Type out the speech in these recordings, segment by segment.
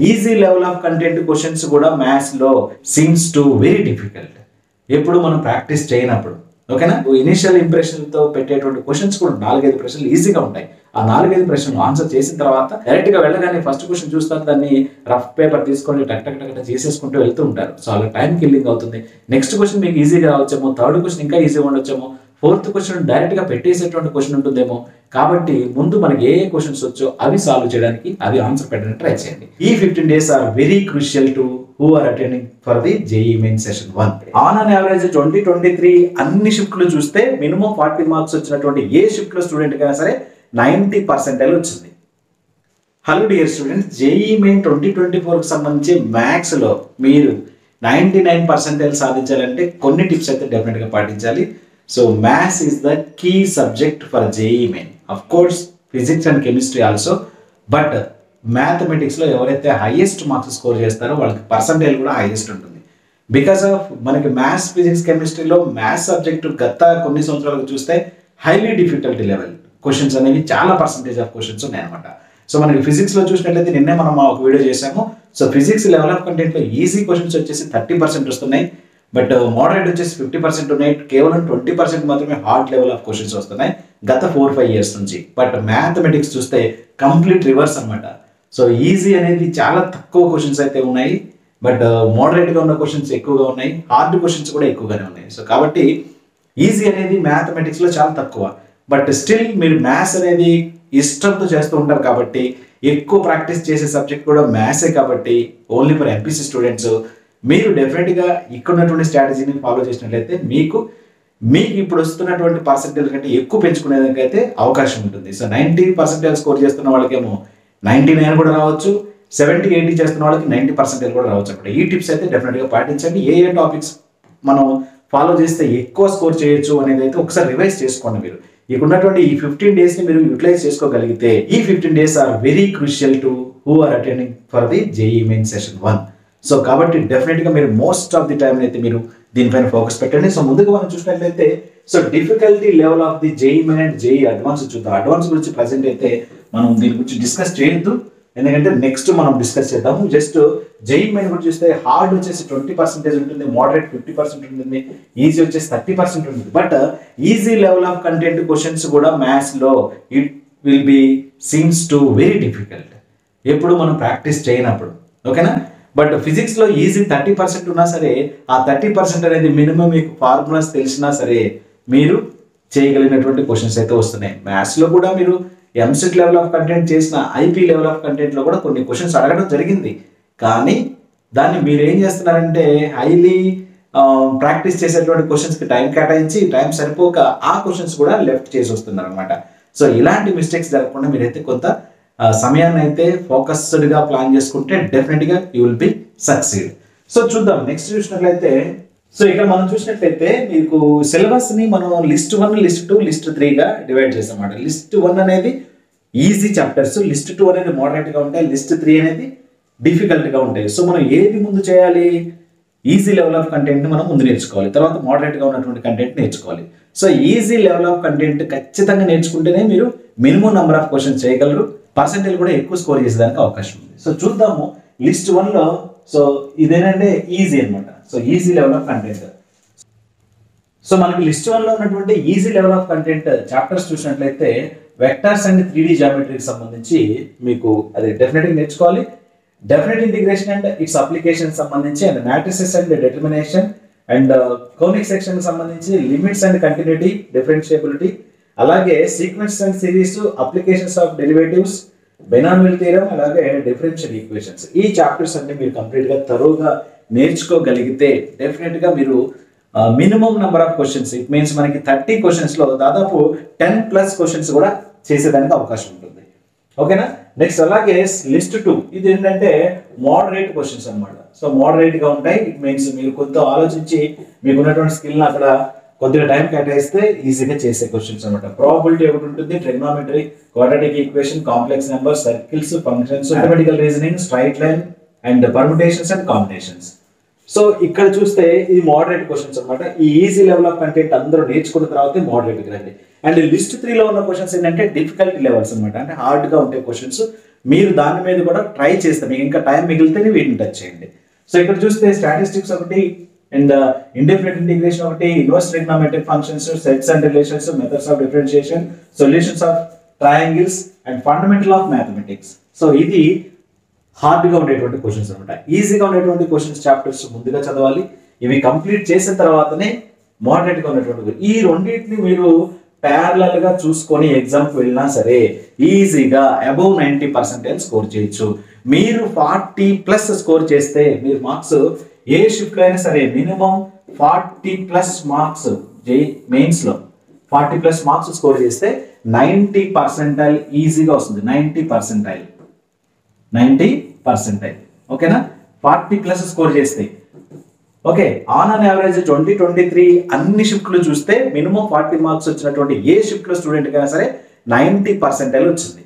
Easy level of content questions కూడా maths లో seems to very difficult ఎప్పుడు మనం ప్రాక్టీస్ చేయనప్పుడు. ఓకేనా, ఇనిషియల్ ఇంప్రెషన్ తో పెట్టేటువంటి క్వశ్చన్స్ కూడా 4-5 ప్రశ్నలు ఈజీగా ఉంటాయి. ఆ 4-5 ప్రశ్నలు ఆన్సర్ చేసిన తర్వాత డైరెక్ట్ గా వెళ్ళగానే ఫస్ట్ క్వశ్చన్ చూస్తారు, దాన్ని రఫ్ పేపర్ తీసుకొని టక్ టక్ టక్ చేసేసుకుంటూ వెళ్తూ ఉంటారు. సో అలా టైం కిల్లింగ్ అవుతుంది. నెక్స్ట్ క్వశ్చన్ మీకు ఈజీగా రావచ్చేమో, థర్డ్ క్వశ్చన్ ఇంకా ఈజీగా ఉండొచ్చేమో, ఫోర్త్ క్వశ్చన్ డైరెక్ట్ గా పెట్టేసేటువంటి క్వశ్చన్ ఉంటుందేమో. కాబట్టి ముందు మనకి ఏ క్వశ్చన్స్ వచ్చో అవి సాల్వ్ చేయడానికి, అవి ఆన్సర్ పెట్టడానికి ట్రై చేయండి. ఈ 15 days are very crucial to who are attending for the JEE Mains Session 1. On average 2023 అన్ని షిఫ్ట్లు చూస్తే మినిమం 40 మార్క్స్ వచ్చినటువంటి ఏ షిఫ్ట్ లో స్టూడెంట్ కైనా సరే 90% వచ్చింది. Hello dear students, JEE Main 2024 కి సంబంధించి మ్యాథ్స్ లో మీరు 99% సాధించాలంటే కొన్ని టిప్స్ అయితే డెఫినెట్ గా పాటించాలి. So maths is the key subject for JEE Main. Of course physics and chemistry also, but mathematics లో ఎవరైతే హైయెస్ట్ మార్క్స్ స్కోర్ చేస్తారో వాళ్ళకి పర్సంటేజ్ కూడా హైయెస్ట్ ఉంటుంది. బికాస్ ఆఫ్ మనకి మ్యాథ్స్, ఫిజిక్స్, కెమిస్ట్రీలో మ్యాథ్స్ సబ్జెక్ట్ గత కొన్ని సంవత్సరాలకు చూస్తే హైలీ డిఫికల్టీ లెవెల్ క్వశ్చన్స్ అనేవి చాలా పర్సంటేజ్ ఆఫ్ క్వశ్చన్స్ ఉన్నాయి అనమాట. సో మనకి ఫిజిక్స్ లో చూసినట్లయితే నిన్నే మనం ఒక వీడియో చేసాము. So physics level of content లో ఈజీ క్వశ్చన్స్ వచ్చేసి 30% వస్తున్నాయి, బట్ మోడరేట్ వచ్చేసి 50% ఉన్నాయి. కేవలం 20% మాత్రమే హార్డ్ లెవెల్ ఆఫ్ క్వశ్చన్స్ వస్తున్నాయి గత 4-5 years నుంచి. బట్ మ్యాథమెటిక్స్ చూస్తే కంప్లీట్ రివర్స్ అనమాట. సో ఈజీ అనేది చాలా తక్కువ క్వశ్చన్స్ అయితే ఉన్నాయి, బట్ మోడరేట్ గా ఉన్న క్వశ్చన్స్ ఎక్కువగా ఉన్నాయి, హార్డ్ క్వశ్చన్స్ కూడా ఎక్కువగానే ఉన్నాయి. సో కాబట్టి ఈజీ అనేది మ్యాథమెటిక్స్ లో చాలా తక్కువ, బట్ స్టిల్ మీరు మ్యాథ్స్ అనేది ఇష్టంతో చేస్తూ ఉంటారు కాబట్టి, ఎక్కువ ప్రాక్టీస్ చేసే సబ్జెక్ట్ కూడా మ్యాథ్సే కాబట్టి ఓన్లీ ఫర్ ఎంపీసీ స్టూడెంట్స్ మీరు డెఫినెట్ గా ఇక్కడ ఉన్నటువంటి స్ట్రాటజీని ఫాలో చేసినట్లయితే మీకు ఇప్పుడు వస్తున్నటువంటి పర్సెంటేజ్ కంటే ఎక్కువ పెంచుకునేదానికైతే అవకాశం ఉంటుంది. సో 90% స్కోర్ చేస్తున్న వాళ్ళకేమో 99 కూడా రావచ్చు, 70-80 చేస్తున్న వాళ్ళకి 90% కూడా రావచ్చు అన్నమాట. ఈ టిప్స్ అయితే డెఫినెట్ గా పాటించండి. ఏ టాపిక్స్ మనం ఫాలో చేస్తే ఎక్కువ స్కోర్ చేయొచ్చు అనేది అయితే ఒకసారి రివైజ్ చేసుకోండి. మీరు ఇక్కడ ఉన్నటువంటి ఈ 15 days ని మీరు యూటిలైజ్ చేసుకోగలిగితే ఈ 15 days are very crucial to who are attending for the JEE Main Session 1. So కాబట్టి డెఫినెట్ గా మీరు మోస్ట్ ఆఫ్ ది టైం అయితే మీరు దీనిపైన ఫోకస్ పెట్టండి. సో ముందుగా మనం చూసినట్లయితే so difficulty level of the JEE Main and JEE Advanced చూద్దాం. అడ్వాన్స్ గురించి ప్రెసెంట్ అయితే మనం దీని గురించి డిస్కస్ చేయొద్దు, ఎందుకంటే నెక్స్ట్ మనం డిస్కస్ చేద్దాము. జస్ట్ JEE Main గురించి చూస్తే హార్డ్ వచ్చేసి 20% ఉంటుంది, మోడరేట్ 50% ఉంటుంది, ఈజీ వచ్చేసి 30% ఉంటుంది. But easy level of content questions కూడా మ్యాథ్స్ లో it will be seems to very difficult ఎప్పుడు మనం ప్రాక్టీస్ చేయనప్పుడు. ఓకేనా, బట్ ఫిజిక్స్ లో ఈజీ 30% ఉన్నా సరే ఆ 30% అనేది మినిమం మీకు ఫార్ములాస్ తెలిసినా సరే మీరు చేయగలిగినటువంటి క్వశ్చన్స్ అయితే వస్తున్నాయి. మ్యాథ్స్ లో కూడా మీరు ఎంసెట్ లెవెల్ ఆఫ్ కంటెంట్ చేసిన ఐపీ లెవెల్ ఆఫ్ కంటెంట్ లో కూడా కొన్ని క్వశ్చన్స్ అడగడం జరిగింది, కానీ దాన్ని మీరు ఏం చేస్తున్నారంటే హైలీ ప్రాక్టీస్ చేసేటువంటి క్వశ్చన్స్ కి టైం కేటాయించి టైం సరిపోక ఆ క్వశ్చన్స్ కూడా లెఫ్ట్ చేసి వస్తున్నారు అనమాట. సో ఇలాంటి మిస్టేక్స్ జరగకుండా మీరైతే కొంత సమయాన్ని అయితే ఫోకస్డ్ గా ప్లాన్ చేసుకుంటే డెఫినెట్ గా you will be succeed. So చూద్దాం నెక్స్ట్ చూసినట్లయితే, సో ఇక్కడ మనం చూసినట్లయితే మీకు సిలబస్ ని మనం లిస్ట్ 1, లిస్ట్ 2, లిస్ట్ 3 గా డివైడ్ చేసాం అన్నమాట. లిస్ట్ 1 అనేది ఈజీ చాప్టర్స్, లిస్ట్ 2 అనేది మోడరేట్ గా ఉంటాయి, లిస్ట్ 3 అనేది డిఫికల్ట్ గా ఉంటాయి. సో మనం ఏది ముందు చేయాలి, ఈజీ లెవెల్ ఆఫ్ కంటెంట్ మనం ముందు నేర్చుకోవాలి, తర్వాత మోడరేట్ గా ఉన్నటువంటి కంటెంట్ నేర్చుకోవాలి. So easy level of content ఖచ్చితంగా నేర్చుకుంటేనే మీరు మినిమం నెంబర్ ఆఫ్ క్వశ్చన్స్ చేయగలరు, పర్సెంటేజ్ కూడా ఎక్కువ స్కోర్ చేసేదానికి అవకాశం ఉంది. సో చూద్దాము లిస్ట్ 1 లో. సో ఇదేనంటే ఈజీ అనమాట. So easy level of content. So మనకి లిస్ట్ 1 లో ఉన్నటువంటి easy level of content chapters చూసినట్లయితే వెక్టర్స్ అండ్ 3D జామెట్రీకి సంబంధించి మీకు అది డెఫినెట్ గా నేర్చుకోవాలి. Definite integration and its application సంబంధించి, and matrices and determination, and conic section సంబంధించి లిమిట్స్ అండ్ కంటిన్యూటీ, డిఫరెన్షియబిలిటీ, అలాగే sequence and series, applications of derivatives, binomial theorem, అలాగే డిఫరెన్షియల్ ఈక్వేషన్స్. ఈ చాప్టర్స్ అన్ని మీరు కంప్లీట్ గా తరోగా నేర్చుకోగలిగితే డెఫినెట్ గా మీరు minimum number of questions, it means మనకి 30 క్వశ్చన్స్ లో దాదాపు 10+ క్వశ్చన్స్ కూడా చేసేదానికి అవకాశం ఉంటుంది. ఓకేనా, నెక్స్ట్ అలాగే లిస్ట్ 2 ఇది ఏంటంటే మోడరేట్ క్వశ్చన్స్ అన్నమాట. సో మోడరేట్ గా ఉంటాయి, ఇట్ మీన్స్ మీరు కొంత ఆలోచించి మీకున్నటువంటి స్కిల్ అక్కడ కొద్దిగా టైం కేటాయిస్తే ఈజీగా చేసే క్వశ్చన్స్ అనమాట. ప్రాబబిలిటీ ఒకటి ఉంటుంది, trigonometry, quadratic equation, complex number, circles, functions, mathematical reasoning, straight line, and permutations and combinations. So ఇక్కడ చూస్తే ఇది మోడరేట్ క్వశ్చన్స్ అనమాట. ఈ ఈజీ లెవెల్ ఆఫ్ కంటెంట్ అందరూ నేర్చుకున్న తర్వాత మోడరేట్ రండి. అండ్ లిస్ట్ 3లో ఉన్న క్వశ్చన్స్ ఏంటంటే డిఫికల్టీ లెవెల్స్ అనమాట, అంటే హార్డ్గా ఉండే క్వశ్చన్స్. మీరు దాని మీద కూడా ట్రై చేస్తే మీకు ఇంకా టైం మిగిలితేనే వీటిని టచ్ చేయండి. సో ఇక్కడ చూస్తే స్టాటిస్టిక్స్ ఒకటి, అండ్ ఇండెఫినిట్ ఇంటిగ్రేషన్ ఒకటి, inverse trigonometric functions, sets and relations, methods of differentiation, solutions of triangles and fundamental of mathematics. So ఇది హార్డ్గా ఉండేటువంటి క్వశ్చన్స్ అనమాట. ఈజీగా ఉండేటువంటి క్వశ్చన్స్ చాప్టర్స్ ముందుగా చదవాలి. ఇవి కంప్లీట్ చేసిన తర్వాతనే మోడరేట్గా ఉన్నటువంటి ఈ రెండింటిని మీరు ప్యారలల్ గా చూసుకొని ఎగ్జామ్కి వెళ్ళినా సరే ఈజీగా అబౌవ్ 90% స్కోర్ చేయొచ్చు. మీరు 40+ స్కోర్ చేస్తే మీరు మార్క్స్ ఏ షిఫ్ట్లో అయినా సరే మినిమం 40+ మార్క్స్ మెయిన్స్ లో 40+ మార్క్స్ స్కోర్ చేస్తే 90% ఈజీగా వస్తుంది. 90% ఓకేనా, 40+ స్కోర్ చేస్తే. ఓకే, ఆన్ అన్ యావరేజ్ 2023 అన్ని షిఫ్ట్లు చూస్తే మినిమం 40 మార్క్స్ వచ్చినటువంటి ఏ షిఫ్ట్లో స్టూడెంట్ కైనా సరే 90% వచ్చింది.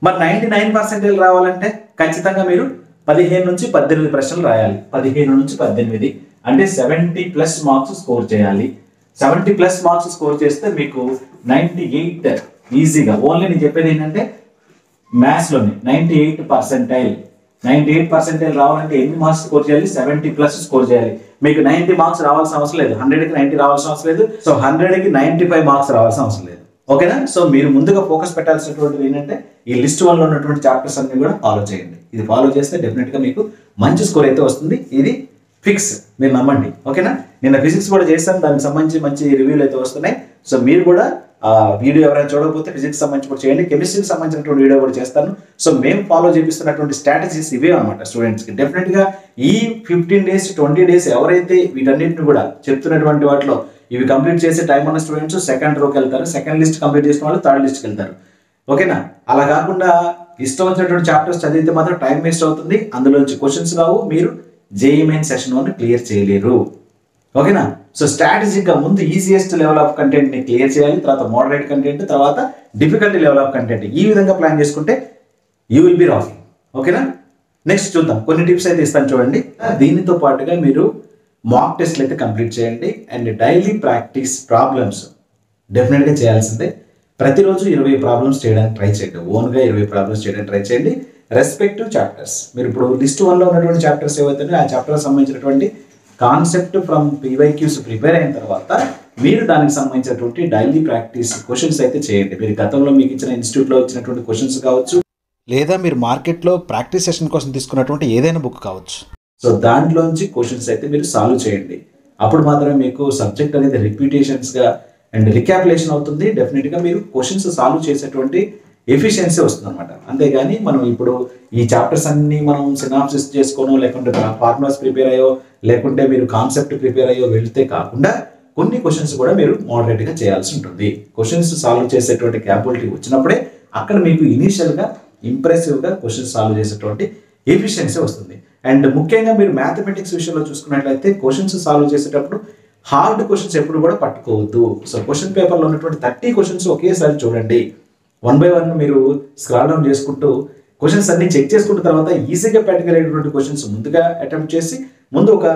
మరి 99% రావాలంటే ఖచ్చితంగా మీరు 15 నుంచి 18 ప్రశ్నలు రాయాలి. 15 నుంచి 18 అంటే 70+ మార్క్స్ స్కోర్ చేయాలి. 70+ మార్క్స్ స్కోర్ చేస్తే మీకు 98 ఈజీగా. ఓన్లీ నేను చెప్పేది ఏంటంటే మ్యాథ్స్లోనే 98% రావాలంటే ఎన్ని మార్క్స్ స్కోర్ చేయాలి? 70+ స్కోర్ చేయాలి. మీకు 90 మార్క్స్ రావాల్సిన అవసరం లేదు, 100కి 90 రావాల్సిన అవసరం లేదు. సో 100కి 95 మార్క్స్ రావాల్సిన అవసరం లేదు. ఓకేనా? సో మీరు ముందుగా ఫోకస్ పెట్టాల్సినటువంటిది ఏంటంటే ఈ లిస్ట్ 1లో ఉన్నటువంటి చాప్టర్స్ అన్ని కూడా ఫాలో చేయండి. ఇది ఫాలో చేస్తే డెఫినెట్గా మీకు మంచి స్కోర్ అయితే వస్తుంది. ఇది ఫిక్స్, మీరు నమ్మండి. ఓకేనా? నిన్న ఫిజిక్స్ కూడా చేస్తాను, దానికి సంబంధించి మంచి రివ్యూలు అయితే వస్తున్నాయి. సో మీరు కూడా వీడియో ఎవరైనా చూడకపోతే ఫిజిక్స్ సంబంధించి కూడా చేయండి, కెమిస్ట్రీకి సంబంధించినటువంటి వీడియో కూడా చేస్తాను. సో మేము ఫాలో చేపిస్తున్నటువంటి స్ట్రాటజీస్ ఇవే అనమాట స్టూడెంట్స్కి. డెఫినెట్గా ఈ 15 days 20 days ఎవరైతే వీటన్నిటిని కూడా చెప్తున్నటువంటి వాటిలో ఇవి కంప్లీట్ చేసే టైం ఉన్న స్టూడెంట్స్ సెకండ్ రోకి వెళ్తారు, సెకండ్ లిస్ట్ కంప్లీట్ చేసిన వాళ్ళు థర్డ్ లిస్ట్కి వెళ్తారు. ఓకేనా? అలా కాకుండా ఇష్టం వచ్చినటువంటి చాప్టర్స్ చదివితే మాత్రం టైం వేస్ట్ అవుతుంది, అందులోంచి క్వశ్చన్స్ రావు, మీరు జేఈఈ మెయిన్ సెషన్ 1 క్లియర్ చేయలేరు. ఓకేనా? సో స్ట్రాటజిక్గా ముందు ఈజియెస్ట్ లెవెల్ ఆఫ్ కంటెంట్ని క్లియర్ చేయాలి, తర్వాత మోడరేట్ కంటెంట్, తర్వాత డిఫికల్టీ లెవెల్ ఆఫ్ కంటెంట్. ఈ విధంగా ప్లాన్ చేసుకుంటే యూ విల్ బి రాకింగ్. ఓకేనా? నెక్స్ట్ చూద్దాం, కొన్ని టిప్స్ అయితే ఇస్తాను చూడండి. దీనితో పాటుగా మీరు మాక్ టెస్ట్లు అయితే కంప్లీట్ చేయండి. అండ్ డైలీ ప్రాక్టీస్ ప్రాబ్లమ్స్ డెఫినెట్గా చేయాల్సిందే. ప్రతిరోజు 20 ప్రాబ్లమ్స్ చేయడానికి ట్రై చేయండి. ఓన్గా 20 ప్రాబ్లమ్స్ చేయడానికి ట్రై చేయండి. రెస్పెక్టివ్ చాప్టర్స్, మీరు ఇప్పుడు లిస్ట్ 1లో ఉన్నటువంటి చాప్టర్స్ ఏవైతే ఆ చాప్టర్కి సంబంధించినటువంటి కాన్సెప్ట్ ఫ్రమ్ PYQs ప్రిపేర్ అయిన తర్వాత మీరు దానికి సంబంధించినటువంటి డైలీ ప్రాక్టీస్ క్వశ్చన్స్ అయితే చేయండి. మీరు గతంలో మీకు ఇచ్చిన ఇన్స్టిట్యూట్లో ఇచ్చినటువంటి క్వశ్చన్స్ కావచ్చు, లేదా మీరు మార్కెట్లో ప్రాక్టీస్ సెషన్ కోసం తీసుకున్నటువంటి ఏదైనా బుక్ కావచ్చు. సో దాంట్లోంచి క్వశ్చన్స్ అయితే మీరు సాల్వ్ చేయండి. అప్పుడు మాత్రమే మీకు సబ్జెక్ట్ అనేది రిపీటేషన్స్గా అండ్ రికాపులేషన్ అవుతుంది. డెఫినెట్గా మీరు క్వశ్చన్స్ సాల్వ్ చేసేటువంటి ఎఫిషియన్సీ వస్తుంది అనమాట. అంతేగాని మనం ఇప్పుడు ఈ చాప్టర్స్ అన్ని మనం సినాప్సిస్ చేసుకోనో, లేకుంటే ఫార్ములాస్ ప్రిపేర్ అయ్యో, లేకుంటే మీరు కాన్సెప్ట్ ప్రిపేర్ అయ్యో వెళ్తే కాకుండా కొన్ని క్వశ్చన్స్ కూడా మీరు మోడరేట్గా చేయాల్సి ఉంటుంది. క్వశ్చన్స్ సాల్వ్ చేసేటువంటి క్యాపబిలిటీ వచ్చినప్పుడే అక్కడ మీకు ఇనీషియల్గా ఇంప్రెసివ్గా క్వశ్చన్స్ సాల్వ్ చేసేటువంటి ఎఫిషియన్సీ వస్తుంది. అండ్ ముఖ్యంగా మీరు మ్యాథమెటిక్స్ విషయంలో చూసుకున్నట్లయితే క్వశ్చన్స్ సాల్వ్ చేసేటప్పుడు హార్డ్ క్వశ్చన్స్ ఎప్పుడు కూడా పట్టుకోవద్దు. సో క్వశ్చన్ పేపర్లో ఉన్నటువంటి 30 క్వశ్చన్స్ ఒకేసారి చూడండి. 1 by 1 మీరు స్క్రాల్ డౌన్ చేసుకుంటూ క్వశ్చన్స్ అన్ని చెక్ చేసుకున్న తర్వాత ఈజీగా పెట్టగలిగేటువంటి క్వశ్చన్స్ ముందుగా అటెంప్ట్ చేసి ముందు ఒక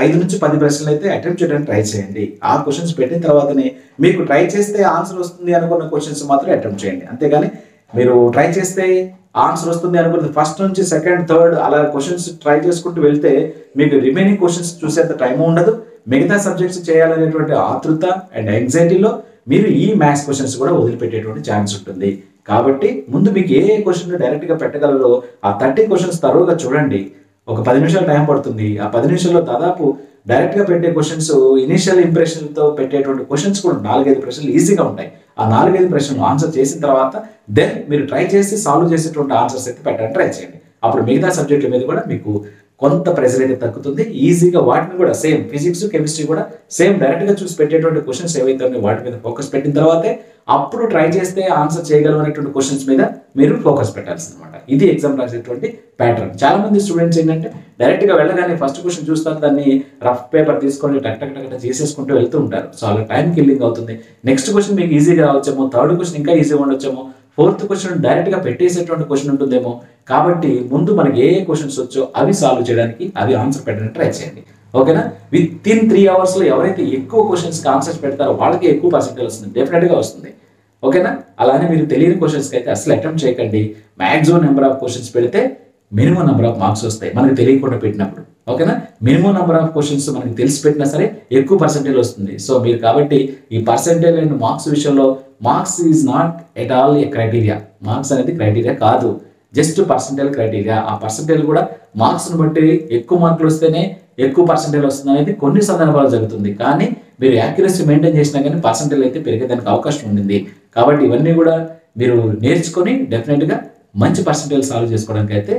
5 నుంచి 10 ప్రశ్నలు అయితే అటెంప్ట్ చేయడానికి ట్రై చేయండి. ఆ క్వశ్చన్స్ పెట్టిన తర్వాతనే మీకు ట్రై చేస్తే ఆన్సర్ వస్తుంది అనుకున్న క్వశ్చన్స్ మాత్రమే అటెంప్ట్ చేయండి. అంతేగాని మీరు ట్రై చేస్తే ఆన్సర్ వస్తుంది అనుకున్నది ఫస్ట్ నుంచి సెకండ్ థర్డ్ అలా క్వశ్చన్స్ ట్రై చేసుకుంటూ వెళ్తే మీకు రిమైనింగ్ క్వశ్చన్స్ చూసేంత టైం ఉండదు. మిగతా సబ్జెక్ట్స్ చేయాలనేటువంటి ఆతృత అండ్ యాంగ్జైటీలో మీరు ఈ మ్యాథ్స్ క్వశ్చన్స్ కూడా వదిలిపెట్టేటువంటి ఛాన్స్ ఉంటుంది. కాబట్టి ముందు మీకు ఏ క్వశ్చన్ డైరెక్ట్గా పెట్టగలరో ఆ 30 క్వశ్చన్స్ తరువుగా చూడండి. ఒక 10 నిమిషాలు టైం పడుతుంది. ఆ 10 నిమిషాల్లో దాదాపు డైరెక్ట్గా పెట్టే క్వశ్చన్స్, ఇనిషియల్ ఇంప్రెషన్తో పెట్టేటువంటి క్వశ్చన్స్ కూడా 4-5 ప్రశ్నలు ఈజీగా ఉంటాయి. ఆ 4-5 ప్రశ్నలు ఆన్సర్ చేసిన తర్వాత దెన్ మీరు ట్రై చేసి సాల్వ్ చేసేటువంటి ఆన్సర్స్ అయితే పెట్టడానికి ట్రై చేయండి. అప్పుడు మిగతా సబ్జెక్టుల మీద కూడా మీకు కొంత ప్రెషర్ అయితే తగ్గుతుంది. ఈజీగా వాటిని కూడా సేమ్ ఫిజిక్స్ కెమిస్ట్రీ కూడా సేమ్ డైరెక్ట్గా చూసి పెట్టేటువంటి క్వశ్చన్స్ ఏవైతే ఉన్నాయో వాటి మీద ఫోకస్ పెట్టిన తర్వాతే అప్పుడు ట్రై చేస్తే ఆన్సర్ చేయగలనేటువంటి క్వశ్చన్స్ మీద మీరు ఫోకస్ పెట్టాల్సింది అనమాట. ఇది ఎగ్జామ్ రాసేటువంటి ప్యాటర్న్. చాలా మంది స్టూడెంట్స్ ఏంటంటే డైరెక్ట్గా వెళ్ళగానే ఫస్ట్ క్వశ్చన్ చూస్తారు, దాన్ని రఫ్ పేపర్ తీసుకొని టక్ టక్ టక్ చేసేసుకుంటూ వెళ్తూ ఉంటారు. సో అలా టైం కిల్లింగ్ అవుతుంది. నెక్స్ట్ క్వశ్చన్ మీకు ఈజీగా రావచ్చేమో, థర్డ్ క్వశ్చన్ ఇంకా ఈజీగా ఉండొచ్చేమో, 4th క్వశ్చన్ డైరెక్ట్గా పెట్టేసేటువంటి క్వశ్చన్ ఉంటుందేమో. కాబట్టి ముందు మనకి ఏ క్వశ్చన్స్ వచ్చో అవి సాల్వ్ చేయడానికి, అవి ఆన్సర్ పెట్టడానికి ట్రై చేయండి. ఓకేనా? విత్ ఇన్ 3 అవర్స్లో ఎవరైతే ఎక్కువ క్వశ్చన్స్కి ఆన్సర్స్ పెడతారో వాళ్ళకి ఎక్కువ పర్సెంటేజ్ వస్తుంది, డెఫినెట్గా వస్తుంది. ఓకేనా? అలానే మీరు తెలియని క్వశ్చన్స్కి అయితే అసలు అటెంప్ట్ చేయకండి. మ్యాక్సిమం నెంబర్ ఆఫ్ క్వశ్చన్స్ పెడితే మినిమం నెంబర్ ఆఫ్ మార్క్స్ వస్తాయి మనకు తెలియకుండా పెట్టినప్పుడు. ఓకేనా? మినిమం నెంబర్ ఆఫ్ క్వశ్చన్స్ మనకి తెలిసి పెట్టినా సరే ఎక్కువ పర్సెంటేజ్ వస్తుంది. సో మీరు కాబట్టి ఈ పర్సెంటేజ్ అండ్ మార్క్స్ విషయంలో marks is not at all A criteria. Marks అనేది క్రైటీరియా కాదు, జస్ట్ పర్సెంటేజ్ క్రైటీరియా. ఆ పర్సెంటేజ్ కూడా మార్క్స్ని బట్టి ఎక్కువ మార్కులు వస్తేనే ఎక్కువ పర్సెంటేజ్ వస్తుంది అనేది కొన్ని సందర్భాలు జరుగుతుంది. కానీ మీరు యాక్యురసీ మెయింటైన్ చేసినా కానీ పర్సెంటేజ్ అయితే పెరిగేదానికి అవకాశం ఉండింది. కాబట్టి ఇవన్నీ కూడా మీరు నేర్చుకొని డెఫినెట్గా మంచి పర్సెంటేజ్ సాల్వ్ చేసుకోవడానికి అయితే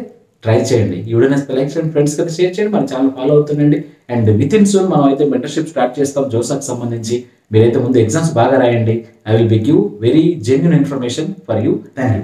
ట్రై చేయండి. ఈ వీడియో నచ్చితే లైక్ చేయండి, ఫ్రెండ్స్కి అయితే షేర్ చేయండి, మన ఛానల్ ఫాలో అవుతుండండి. అండ్ విత్ ఇన్ సూన్ మనం అయితే మెంటర్షిప్ స్టార్ట్ చేస్తాం జోసాకి సంబంధించి. మీరైతే ముందు ఎగ్జామ్స్ బాగా రాయండి. I will give very genuine information for you. Thank you.